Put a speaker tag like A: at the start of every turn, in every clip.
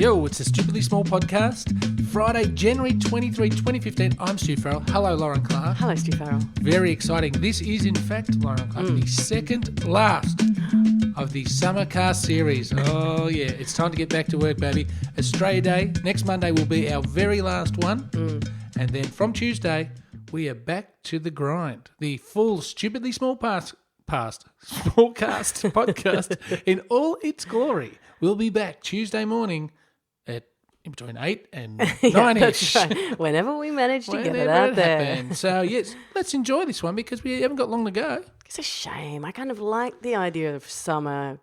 A: Yo, it's a Stupidly Small podcast. Friday, January 23, 2015. I'm Stu Farrell. Hello, Lauren Clark.
B: Hello, Stu Farrell.
A: Very exciting. This is, in fact, Lauren Clark, the second last of the summer cast series. Oh, yeah. It's time to get back to work, baby. Australia Day. Next Monday will be our very last one. And then from Tuesday, we are back to the grind. The full Stupidly Small Smallcast podcast in all its glory will be back Tuesday morning at in between 8 and 9-ish.
B: Right. Whenever we manage to get it out there.
A: So, yes, let's enjoy this one because we haven't got long to go.
B: It's a shame. I kind of like the idea of summer.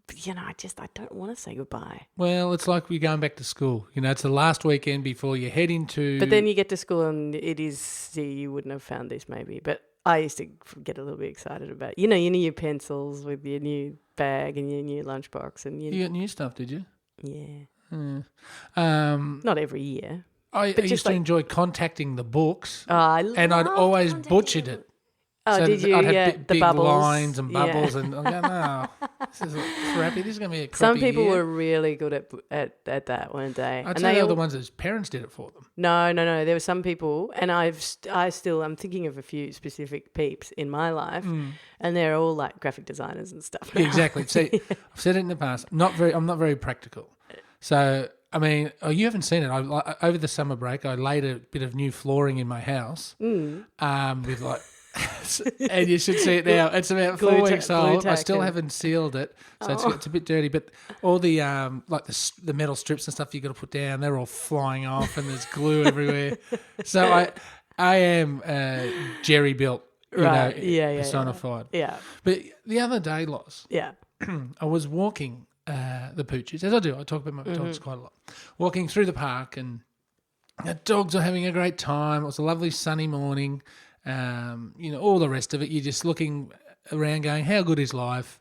B: But, I don't want to say goodbye.
A: Well, it's like we're going back to school. It's the last weekend before you head into...
B: But then you get to school and it is... See, you wouldn't have found this maybe, but I used to get a little bit excited about, your new pencils with your new bag and your new lunchbox. And
A: you got new stuff, did you?
B: Yeah.
A: Not
B: every year.
A: I used to enjoy contacting the books,
B: and
A: I'd always butchered it.
B: Oh,
A: so
B: did you?
A: I'd have big
B: bubbles.
A: lines and bubbles, and I'm going, this is crappy. This is going to be a crappy
B: Some people
A: year.
B: were really good at that, weren't they?
A: I'd say they were the ones whose parents did it for them.
B: No. There were some people, and I'm thinking of a few specific peeps in my life, and they're all like graphic designers and stuff.
A: Yeah, exactly. See, I've said it in the past. I'm not very practical. So, I mean, you haven't seen it. Over the summer break, I laid a bit of new flooring in my house with like... and you should see it now. It's about 4 weeks old. I still haven't sealed it, so it's a bit dirty. But all the like the metal strips and stuff you got to put down, they're all flying off, and there's glue everywhere. So I am Jerry built, personified.
B: Yeah.
A: But the other day, Loz, I was walking the pooches, as I do. I talk about my dogs quite a lot. Walking through the park, and the dogs are having a great time. It was a lovely sunny morning. All the rest of it, you're just looking around going, how good is life?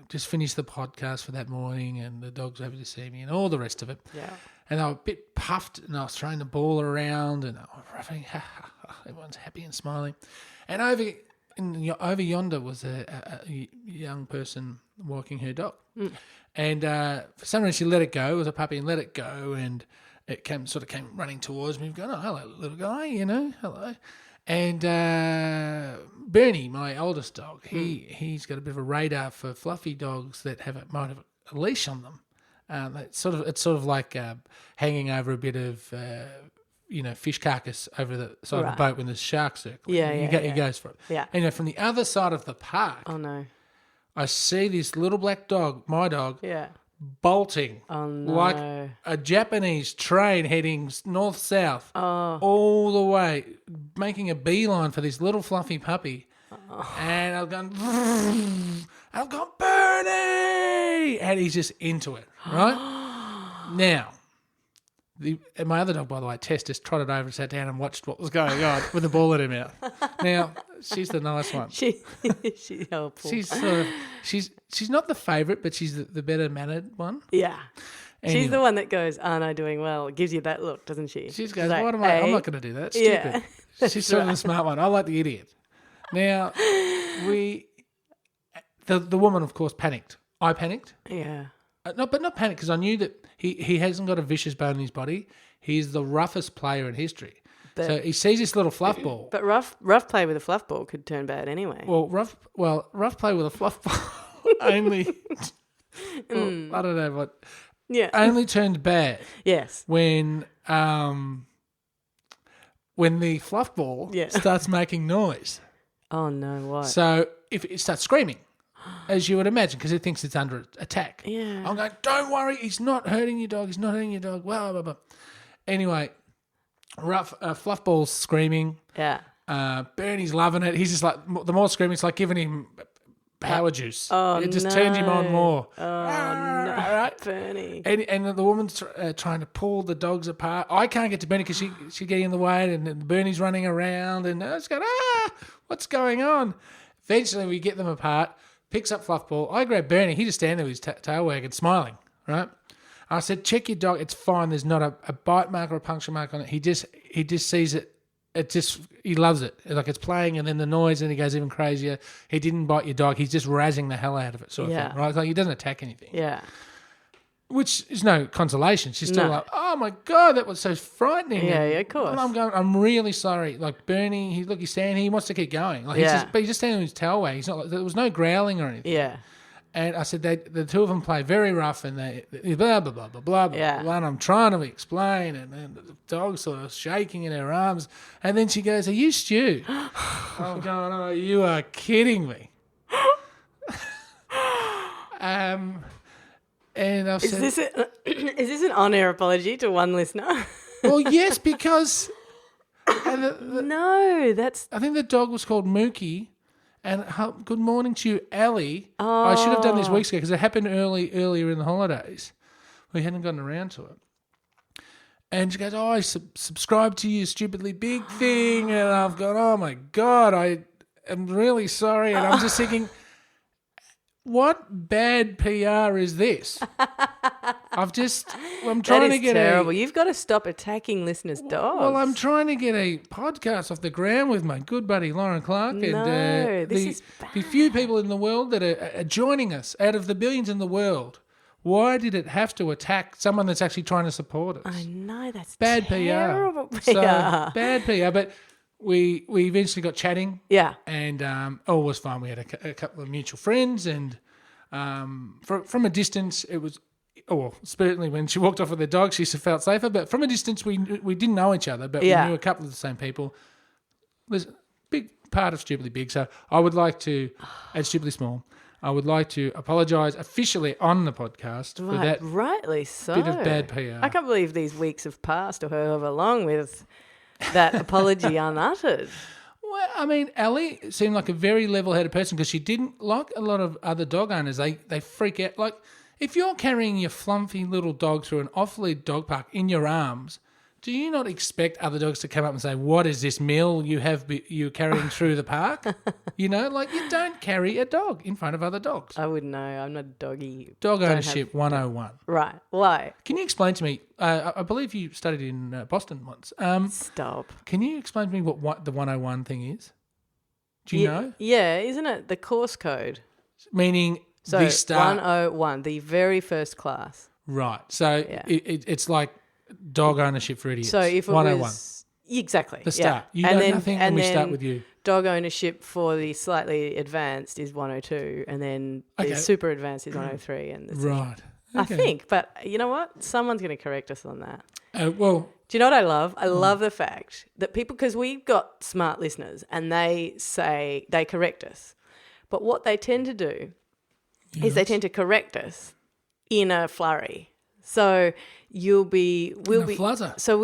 A: Just finished the podcast for that morning and the dogs were happy to see me and all the rest of it. Yeah. And I was a bit puffed and I was throwing the ball around and I was ruffing, everyone's happy and smiling. And over yonder was a young person walking her dog. And for some reason she let it go. It was a puppy and let it go, and it came running towards me, going, oh, hello, little guy, hello. And Bernie, my oldest dog, he's got a bit of a radar for fluffy dogs that might have a leash on them. It's sort of like hanging over a bit of fish carcass over the side of the boat when there's sharks circling. He goes for it. Yeah. And from the other side of the park,
B: oh no,
A: I see this little black dog, my dog.
B: Yeah.
A: Bolting like a Japanese train heading north-south all the way, making a beeline for this little fluffy puppy. And I've gone, Bernie! And he's just into it, right? Now, my other dog, by the way, Tess, just trotted over and sat down and watched what was going on with the ball in her mouth. Now, she's the nice one.
B: She's helpful.
A: She's not the favourite, but she's the better mannered one.
B: Yeah.
A: Anyway.
B: She's the one that goes, aren't I doing well? It gives you that look, doesn't she?
A: She goes, like, what am I? I'm not going to do that. It's stupid. Yeah. She's sort of the smart one. I like the idiot. Now, the woman, of course, panicked. I panicked.
B: Yeah.
A: But not panicked, because I knew that he hasn't got a vicious bone in his body. He's the roughest player in history. So he sees this little fluff ball.
B: But rough play with a fluff ball could turn bad anyway.
A: Well, rough play with a fluff ball only. I don't know what. Yeah. Only turned bad.
B: Yes.
A: When the fluff ball starts making noise.
B: Oh no! What?
A: So if it starts screaming, as you would imagine, because it thinks it's under attack.
B: Yeah.
A: I'm going, don't worry, he's not hurting your dog. He's not hurting your dog. Blah, blah, blah. Anyway, fluff ball's screaming.
B: Yeah.
A: Bernie's loving it. He's just like, the more screaming, it's like giving him power juice.
B: Oh,
A: it just turns him on more.
B: Oh, no, right? Bernie.
A: And the woman's trying to pull the dogs apart. I can't get to Bernie because she's getting in the way, and Bernie's running around, and I was going, what's going on? Eventually, we get them apart. Picks up fluff ball. I grab Bernie. He just standing there with his tail wagging, smiling, right? I said, check your dog. It's fine. There's not a bite mark or a puncture mark on it. He just sees it. He loves it. Like it's playing and then the noise and he goes even crazier. He didn't bite your dog. He's just razzing the hell out of it sort of thing, right? Like he doesn't attack anything.
B: Yeah.
A: which is no consolation. She's still like, oh, my God, that was so frightening.
B: Yeah, of course.
A: And I'm going, I'm really sorry. Like, Bernie, he's standing here. He wants to keep going. Like, he's just standing on his tailway. He's not like, there was no growling or anything.
B: Yeah.
A: And I said, the two of them play very rough and they blah, blah, blah, blah, blah, blah, and I'm trying to explain and the dog's sort of shaking in her arms. And then she goes, are you Stu? I'm going, oh, you are kidding me. And I've said...
B: Is this an on-air apology to one listener?
A: Well, yes, because...
B: No, that's...
A: I think the dog was called Mookie. And good morning to you, Ellie. Oh. I should have done this weeks ago because it happened earlier in the holidays. We hadn't gotten around to it. And she goes, oh, I subscribe to your stupidly big thing. And I've gone, oh, my God, I am really sorry. And I'm just thinking, what bad PR is this? I'm trying to get
B: terrible. You've got to stop attacking listeners' dogs.
A: Well, I'm trying to get a podcast off the ground with my good buddy Lauren Clark. And
B: this is bad.
A: The few people in the world that are joining us out of the billions in the world. Why did it have to attack someone that's actually trying to support us?
B: I know, that's
A: bad
B: terrible PR.
A: So, bad PR, but we eventually got chatting.
B: Yeah.
A: And all was fine. We had a couple of mutual friends and from a distance it was... Oh, well, certainly when she walked off with the dog, she felt safer. But from a distance, we didn't know each other, but we knew a couple of the same people. There's a big part of Stupidly Big. So I would like to, at Stupidly Small, I would like to apologise officially on the podcast for that
B: rightly so.
A: bit of bad PR.
B: I can't believe these weeks have passed or however long with that apology unuttered.
A: Well, I mean, Ellie seemed like a very level-headed person because she didn't, like a lot of other dog owners, they freak out. Like, if you're carrying your fluffy little dog through an off-lead dog park in your arms, do you not expect other dogs to come up and say, what is this meal you're carrying through the park? You know, like you don't carry a dog in front of other dogs.
B: I wouldn't know. I'm not a doggy.
A: Dog ownership 101.
B: Right. Why?
A: Can you explain to me, I believe you studied in Boston once.
B: Stop.
A: Can you explain to me what the 101 thing is? Do you know?
B: Yeah, isn't it the course code?
A: Meaning...
B: So
A: the start.
B: 101, the very first class.
A: Right. So it's like dog ownership for idiots.
B: So if it
A: 101.
B: Was... Exactly.
A: The start. You know nothing and we start with you.
B: Dog ownership for the slightly advanced is 102 and then the super advanced is 103.
A: Right. Okay.
B: I think. But you know what? Someone's going to correct us on that.
A: Well...
B: Do you know what I love? I love the fact that people... Because we've got smart listeners and they correct us. But what they tend to do... Yes. Is they tend to correct us in a flurry. So we'll be in a fluzzer. So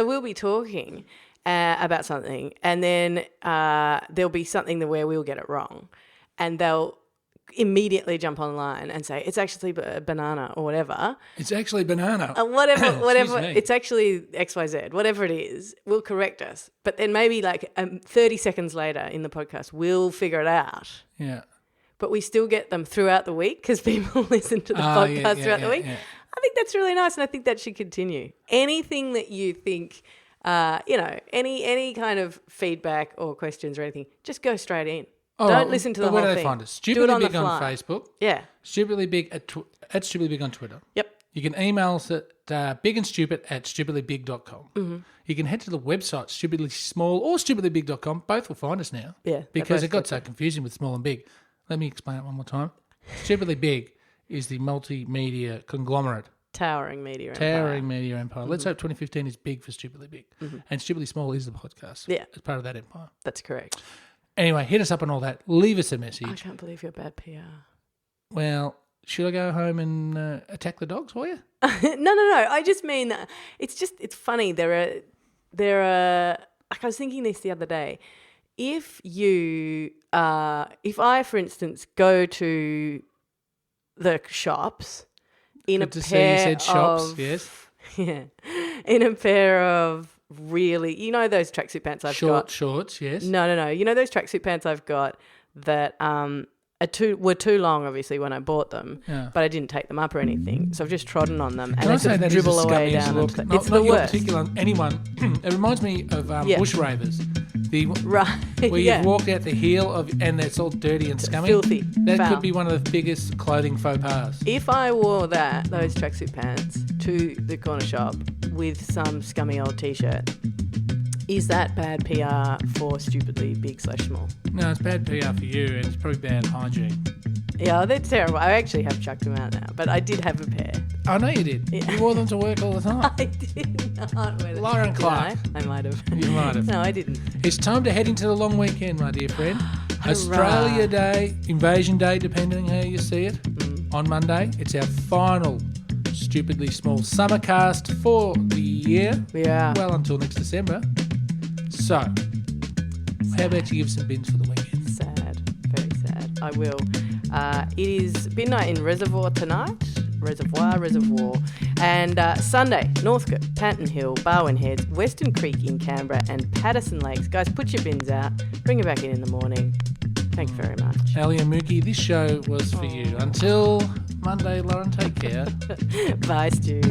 B: we'll be talking about something, and then there'll be something where we'll get it wrong, and they'll immediately jump online and say it's actually a banana or whatever.
A: It's actually banana.
B: Whatever. It's actually XYZ. Whatever it is, will correct us. But then maybe like 30 seconds later in the podcast, we'll figure it out.
A: Yeah.
B: But we still get them throughout the week because people listen to the podcast throughout the week. Yeah. I think that's really nice, and I think that should continue. Anything that you think, any kind of feedback or questions or anything, just go straight in. Don't listen to the whole thing.
A: Where do they find us? Stupidly Big on Facebook.
B: Yeah.
A: Stupidly Big at Stupidly Big on Twitter.
B: Yep.
A: You can email us at bigandstupid@stupidlybig.com. Mm-hmm. You can head to the website, Stupidly Small or stupidlybig.com. Both will find us now.
B: Yeah.
A: Because it got so confusing with small and big. Let me explain it one more time. Stupidly Big is the multimedia conglomerate.
B: Towering media empire.
A: Mm-hmm. Let's hope 2015 is big for Stupidly Big. Mm-hmm. And Stupidly Small is the podcast.
B: Yeah.
A: As part of that empire.
B: That's correct.
A: Anyway, hit us up on all that. Leave us a message.
B: I can't believe you're bad PR.
A: Well, should I go home and attack the dogs for you?
B: No. I just mean that it's funny. There are like I was thinking this the other day. If I, for instance, go to the shops in a pair of really, you know, those tracksuit pants I've got.
A: Shorts, yes.
B: No. You know those tracksuit pants I've got that are were too long, obviously, when I bought them, but I didn't take them up or anything. So I've just trodden on them and they sort of dribble away down. It's the worst.
A: Not your particular, anyone. It reminds me of bush ravers. Where you've walked out the heel and it's all dirty and scummy.
B: Filthy.
A: That
B: foul.
A: could be one of the biggest clothing faux pas.
B: If I wore those tracksuit pants to the corner shop with some scummy old t-shirt, is that bad PR for stupidly big/small?
A: No, it's bad PR for you, and it's probably bad hygiene.
B: Yeah, they're terrible. I actually have chucked them out now, but I did have a pair.
A: I know you did. Yeah. You wore them to work all the time.
B: I did not wear them.
A: Lauren Clark.
B: I might have.
A: You might have.
B: No, I didn't.
A: It's time to head into the long weekend, my dear friend. Australia Day, Invasion Day, depending on how you see it, on Monday. It's our final stupidly small summer cast for the year. Yeah. Well, until next December. So, how about you give some bins for the weekend?
B: Sad. Very sad. I will. It is midnight in Reservoir tonight. Reservoir. And Sunday, Northcote, Panton Hill, Barwon Heads, Weston Creek in Canberra and Patterson Lakes. Guys, put your bins out. Bring it back in the morning. Thank you very much.
A: Ellie and Mookie, this show was for you. Until Monday, Lauren, take care.
B: Bye, Stu.